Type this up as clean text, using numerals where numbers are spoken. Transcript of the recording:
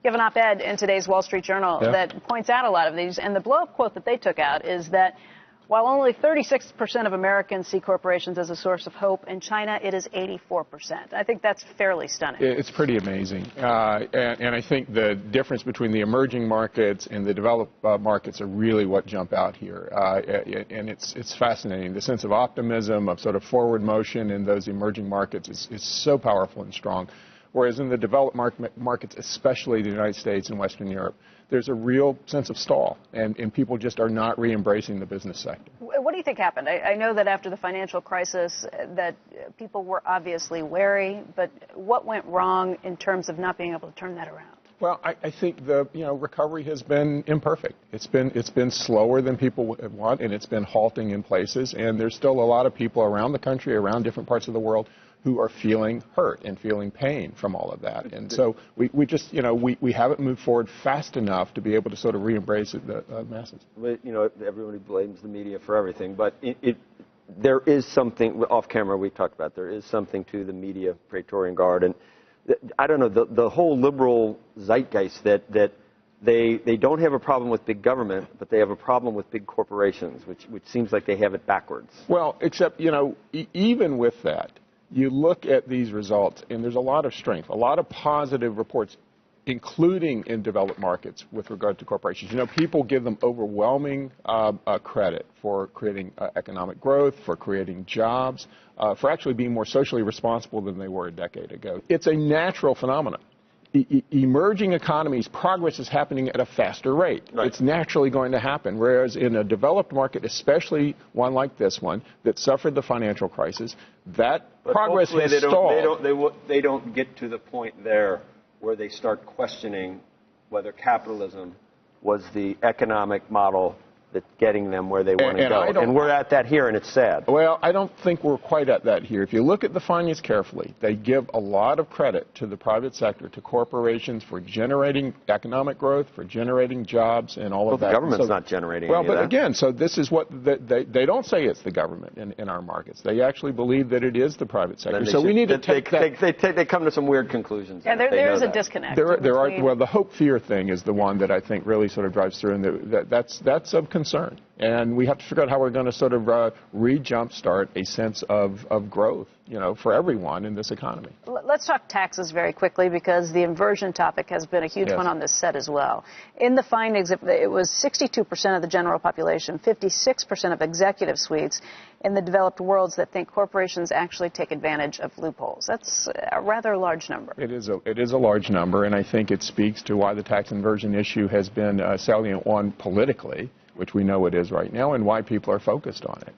You have an op-ed in today's Wall Street Journal that points out a lot of these, and the blow-up quote that they took out is that while only 36% of Americans see corporations as a source of hope, in China it is 84%. I think that's fairly stunning. It's pretty amazing. And I think the difference between the emerging markets and the developed markets are really what jump out here. And it's fascinating. The sense of optimism, of sort of forward motion in those emerging markets is so powerful and strong. Whereas in the developed markets, especially the United States and Western Europe, there's a real sense of stall, and people just are not re-embracing the business sector. What do you think happened? I know that after the financial crisis that people were obviously wary, but what went wrong in terms of not being able to turn that around? Well, I think the recovery has been imperfect. It's been slower than people would want, and it's been halting in places. And there's still a lot of people around the country, around different parts of the world, who are feeling hurt and feeling pain from all of that. And so we just, we haven't moved forward fast enough to be able to sort of re-embrace the masses. Everybody blames the media for everything, but there is something, off camera we talked about, there is something to the media Praetorian Guard. And I don't know, the whole liberal zeitgeist that they don't have a problem with big government, but they have a problem with big corporations, which seems like they have it backwards. Well, except, even with that, you look at these results, and there's a lot of strength, a lot of positive reports, including in developed markets with regard to corporations. People give them overwhelming credit for creating economic growth, for creating jobs, for actually being more socially responsible than they were a decade ago. It's a natural phenomenon. Emerging economies, progress is happening at a faster rate. Right. It's naturally going to happen, whereas in a developed market, especially one like this one that suffered the financial crisis, that progress has stalled. They don't get to the point there where they start questioning whether capitalism was the economic model that's getting them where they want to go. And we're at that here, and it's sad. Well, I don't think we're quite at that here. If you look at the findings carefully, they give a lot of credit to the private sector, to corporations for generating economic growth, for generating jobs, and all of that. The government's not generating any of that. Well, but again, so this is what they don't say it's the government in our markets. They actually believe that it is the private sector. So we need to take that. They come to some weird conclusions. Yeah, there is a disconnect. There are. Well, the hope-fear thing is the one that I think really sort of drives through, and that's of concern. And we have to figure out how we're going to sort of re-jumpstart a sense of growth, for everyone in this economy. Let's talk taxes very quickly, because the inversion topic has been a huge one on this set as well. In the findings, it was 62% of the general population, 56% of executive suites in the developed worlds that think corporations actually take advantage of loopholes. That's a rather large number. It is a large number, and I think it speaks to why the tax inversion issue has been a salient one politically, which we know it is right now, and why people are focused on it.